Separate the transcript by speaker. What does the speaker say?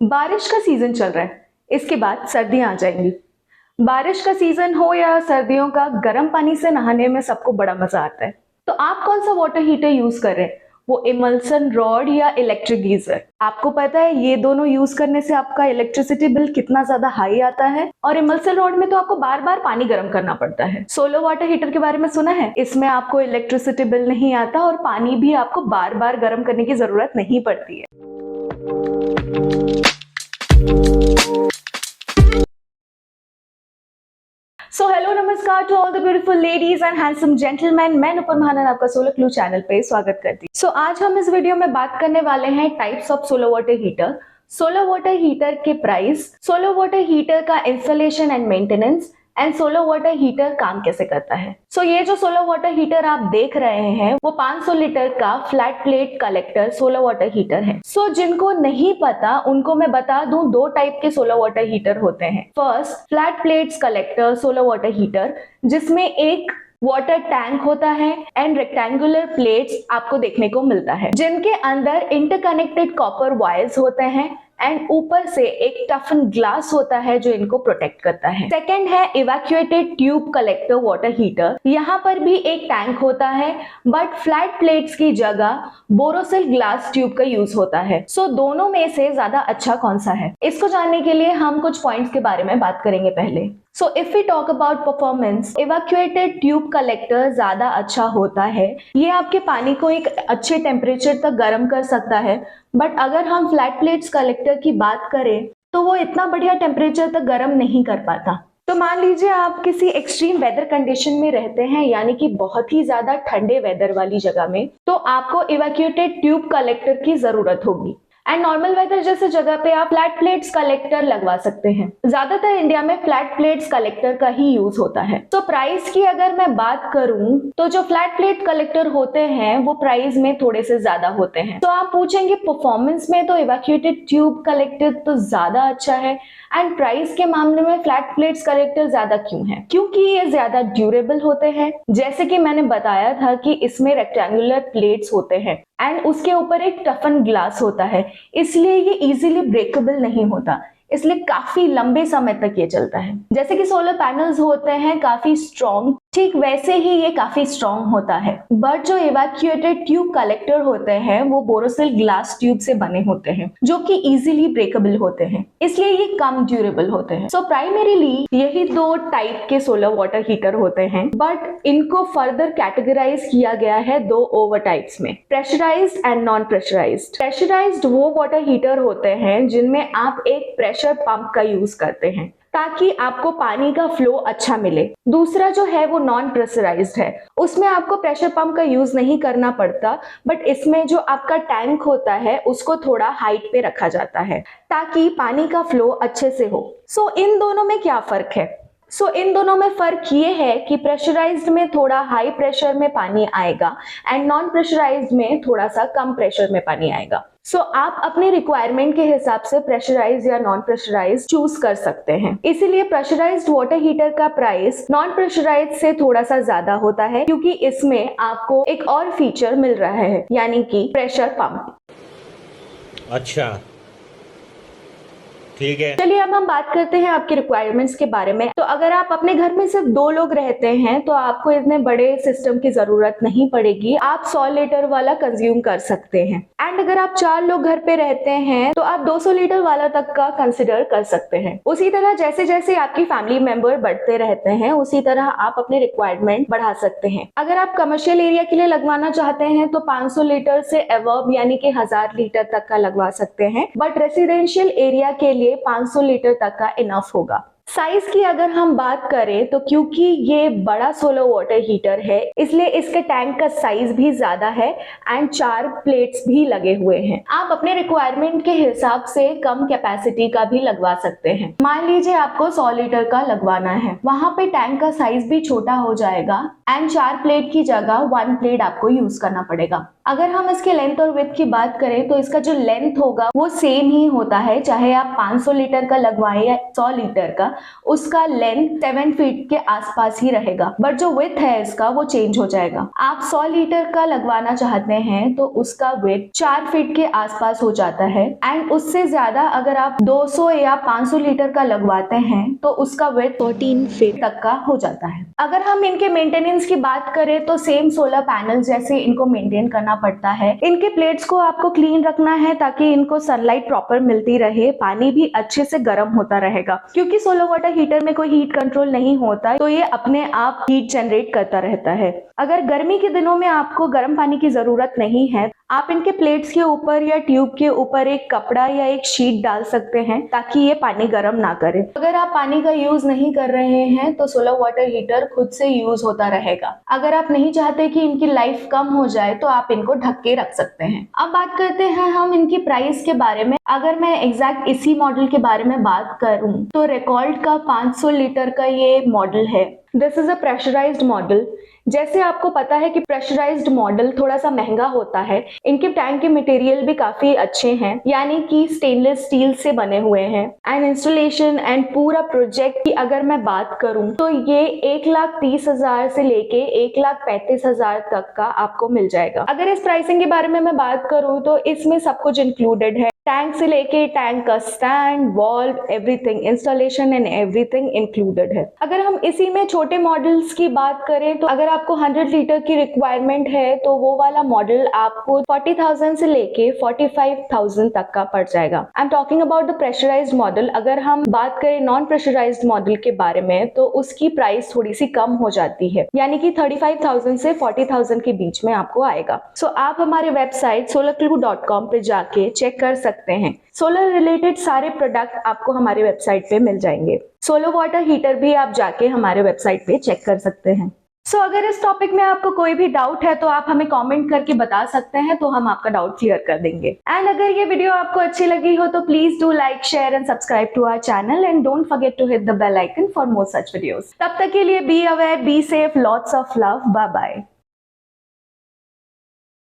Speaker 1: बारिश का सीजन चल रहा है, इसके बाद सर्दियां आ जाएंगी। बारिश का सीजन हो या सर्दियों का, गर्म पानी से नहाने में सबको बड़ा मजा आता है। तो आप कौन सा वाटर हीटर यूज कर रहे हैं, वो इमल्सन रॉड या इलेक्ट्रिक गीजर? आपको पता है ये दोनों यूज करने से आपका इलेक्ट्रिसिटी बिल कितना ज्यादा हाई आता है? और इमल्सन रॉड में तो आपको बार बार पानी गर्म करना पड़ता है। सोलर वाटर हीटर के बारे में सुना है? इसमें आपको इलेक्ट्रिसिटी बिल नहीं आता और पानी भी आपको बार बार गर्म करने की जरूरत नहीं पड़ती है। सो हेलो, नमस्कार to all the beautiful ladies and handsome gentleman. मैं नुपुर महानन आपका सोलर क्लू चैनल पे स्वागत करती हूँ। सो आज हम इस वीडियो में बात करने वाले हैं types of solar water heater, solar water heater के प्राइस, सोलर वाटर हीटर का installation and maintenance and solar water heater काम कैसे करता है। सो ये जो सोलर वाटर हीटर आप देख रहे हैं वो 500 लीटर का flat plate collector solar water heater है। सो जिनको नहीं पता उनको मैं बता दूं, दो टाइप के सोलर वाटर हीटर होते हैं। First, flat plates collector solar water heater, जिसमें एक वाटर टैंक होता है एंड रेक्टेंगुलर प्लेट्स आपको देखने को मिलता है, जिनके अंदर इंटरकनेक्टेड कॉपर वायर्स होते हैं एंड ऊपर से एक टफन ग्लास होता है जो इनको प्रोटेक्ट करता है। सेकेंड है evacuated tube collector water heater. यहाँ पर भी एक टैंक होता है बट फ्लैट प्लेट्स की जगह बोरोसिल ग्लास ट्यूब का यूज होता है। सो दोनों में से ज्यादा अच्छा कौन सा है, इसको जानने के लिए हम कुछ पॉइंट्स के बारे में बात करेंगे पहले। So if we talk about performance, evacuated tube collector ज्यादा अच्छा होता है। ये आपके पानी को एक अच्छे टेम्परेचर तक गर्म कर सकता है, बट अगर हम फ्लैट प्लेट्स कलेक्टर की बात करें तो वो इतना बढ़िया टेम्परेचर तक गर्म नहीं कर पाता। तो मान लीजिए आप किसी एक्सट्रीम वेदर कंडीशन में रहते हैं, यानी कि बहुत ही ज्यादा ठंडे वेदर वाली जगह में, तो आपको इवैक्यूएटेड ट्यूब कलेक्टर की जरूरत होगी। एंड नॉर्मल वेदर जैसे जगह पे आप फ्लैट प्लेट्स कलेक्टर लगवा सकते हैं। ज्यादातर इंडिया में फ्लैट प्लेट्स कलेक्टर का ही यूज होता है। तो प्राइस की अगर मैं बात करूं तो जो फ्लैट प्लेट कलेक्टर होते हैं वो प्राइस में थोड़े से ज्यादा होते हैं। तो आप पूछेंगे परफॉर्मेंस में तो इवैक्यूएटेड ट्यूब कलेक्टर तो ज्यादा अच्छा है एंड प्राइस के मामले में फ्लैट प्लेट्स कलेक्टर ज्यादा क्यों है? क्योंकि ये ज्यादा ड्यूरेबल होते हैं। जैसे कि मैंने बताया था कि इसमें रेक्टेंगुलर प्लेट्स होते हैं एंड उसके ऊपर एक टफन ग्लास होता है, इसलिए ये इजीली ब्रेकेबल नहीं होता, इसलिए काफी लंबे समय तक ये चलता है। जैसे कि सोलर पैनल्स होते हैं काफी स्ट्रॉन्ग, ठीक वैसे ही ये काफी स्ट्रॉन्ग होता है। बट जो इवैक्यूएटेड ट्यूब कलेक्टर होते हैं वो बोरोसिल ग्लास ट्यूब से बने होते हैं, जो कि इजीली ब्रेकेबल होते हैं, इसलिए ये कम ड्यूरेबल होते हैं। सो प्राइमरीली यही दो टाइप के सोलर वाटर हीटर होते हैं, बट इनको फर्दर कैटेगराइज किया गया है दो ओवर टाइप्स में, pressurised and non pressurised. Pressurised वो वाटर हीटर होते हैं जिनमें आप एक प्रेशर पंप का यूज करते हैं ताकि आपको पानी का फ्लो अच्छा मिले। दूसरा जो है वो नॉन प्रेशराइज्ड है, उसमें आपको प्रेशर पंप का यूज नहीं करना पड़ता, बट इसमें जो आपका टैंक होता है उसको थोड़ा हाइट पे रखा जाता है ताकि पानी का फ्लो अच्छे से हो। सो इन दोनों में क्या फर्क है? इन दोनों में फर्क ये है कि प्रेशराइज्ड में थोड़ा हाई प्रेशर में पानी आएगा एंड नॉन प्रेशराइज्ड में थोड़ा सा कम प्रेशर में पानी आएगा। आप अपने रिक्वायरमेंट के हिसाब से प्रेशराइज या नॉन प्रेशराइज चूज कर सकते हैं। इसीलिए प्रेशराइज्ड वाटर हीटर का प्राइस नॉन प्रेशराइज से थोड़ा सा ज्यादा होता है, क्योंकि इसमें आपको एक और फीचर मिल रहा है, यानी कि प्रेशर पंप।
Speaker 2: अच्छा, ठीक है।
Speaker 1: चलिए अब हम बात करते हैं आपके रिक्वायरमेंट्स के बारे में। तो अगर आप अपने घर में सिर्फ 2 लोग रहते हैं तो आपको इतने बड़े सिस्टम की जरूरत नहीं पड़ेगी, आप 100 लीटर वाला कंज्यूम कर सकते हैं। एंड अगर आप 4 लोग घर पे रहते हैं तो आप 200 लीटर वाला तक का कंसिडर कर सकते हैं। उसी तरह जैसे जैसे आपकी फैमिली मेंबर बढ़ते रहते हैं उसी तरह आप अपने रिक्वायरमेंट बढ़ा सकते हैं। अगर आप कमर्शियल एरिया के लिए लगवाना चाहते हैं तो 500 लीटर से अबव यानी कि 1000 लीटर तक का लगवा सकते हैं, बट रेसिडेंशियल एरिया के लिए 500 लीटर तक का इनफ होगा। साइज की अगर हम बात करें तो क्योंकि ये बड़ा सोलर वाटर हीटर है इसलिए इसके टैंक का साइज भी ज्यादा है एंड 4 प्लेट्स भी लगे हुए हैं। आप अपने रिक्वायरमेंट के हिसाब से कम कैपेसिटी का भी लगवा सकते हैं। मान लीजिए आपको 100 लीटर का लगवाना है, वहां पे टैंक का साइज भी छोटा हो जाएगा एंड 4 प्लेट की जगह 1 प्लेट आपको यूज करना पड़ेगा। अगर हम इसके लेंथ और विड्थ की बात करें तो इसका जो लेंथ होगा वो सेम ही होता है, चाहे आप 500 लीटर का लगवाएं या 100 लीटर का, उसका लेंथ 7 फीट के आसपास ही रहेगा। बट जो विड्थ है इसका वो चेंज हो जाएगा। आप 100 लीटर का लगवाना चाहते हैं तो उसका विड्थ 4 फीट के आसपास हो जाता है, एंड उससे ज्यादा अगर आप 200 या 500 लीटर का लगवाते हैं तो उसका विड्थ 14 फीट तक का हो जाता है। अगर हम इनके मेंटेनेंस की बात करें तो सेम सोलर पैनल जैसे इनको मेंटेन करना पड़ता है। इनके प्लेट्स को आपको क्लीन रखना है ताकि इनको सनलाइट प्रॉपर मिलती रहे, पानी भी अच्छे से गर्म होता रहेगा। क्योंकि सोलर वाटर हीटर में कोई हीट कंट्रोल नहीं होता तो ये अपने आप हीट जनरेट करता रहता है। अगर गर्मी के दिनों में आपको गर्म पानी की जरूरत नहीं है, आप इनके प्लेट्स के ऊपर या ट्यूब के ऊपर एक कपड़ा या एक शीट डाल सकते हैं ताकि ये पानी गर्म ना करे। अगर आप पानी का यूज नहीं कर रहे हैं तो सोलर वाटर हीटर खुद से यूज होता रहेगा। अगर आप नहीं चाहते कि इनकी लाइफ कम हो जाए तो आप इनको ढक के रख सकते हैं। अब बात करते हैं हम इनकी प्राइस के बारे में। अगर मैं एग्जैक्ट इसी मॉडल के बारे में बात करूं तो रेकॉर्ड का 500 लीटर का ये मॉडल है। This is a pressurised model. जैसे आपको पता है कि प्रेशराइज्ड मॉडल थोड़ा सा महंगा होता है। इनके टैंक के मटेरियल भी काफी अच्छे हैं, यानी कि स्टेनलेस स्टील से बने हुए हैं। एंड इंस्टॉलेशन एंड पूरा प्रोजेक्ट की अगर मैं बात करूं तो ये 1,30,000 से लेके 1,35,000 तक का आपको मिल जाएगा। अगर इस प्राइसिंग के बारे में मैं बात करूं तो इसमें सब कुछ इंक्लूडेड है। टैंक से लेके टैंक का stand, valve, everything, installation and everything included है। अगर हम इसी में छोटे मॉडल्स की बात करें तो अगर आपको 100 लीटर की रिक्वायरमेंट है तो वो वाला मॉडल आपको 40,000 से लेके 45,000 तक का पड़ जाएगा। I am talking about the pressurised model. अगर हम बात करें नॉन प्रेशराइज्ड मॉडल के बारे में तो उसकी प्राइस थोड़ी सी कम हो जाती है, यानी कि 35,000 से 40,000 के बीच में आपको आएगा। सो आप हमारे वेबसाइट solarclue.com पे जाके चेक कर सकते हैं। सोलर रिलेटेड सारे प्रोडक्ट आपको हमारे वेबसाइट पे मिल जाएंगे। सोलर वाटर हीटर भी आप जाके हमारे वेबसाइट पे चेक कर सकते हैं। सो अगर इस टॉपिक में आपको कोई भी डाउट है तो आप हमें कमेंट करके बता सकते हैं, तो हम आपका डाउट क्लियर कर देंगे। एंड अगर ये वीडियो आपको अच्छी लगी हो तो please do like, share and subscribe to our channel and don't forget to hit the bell icon for more such videos. तब तक के लिए be aware, be safe, lots of love, bye bye.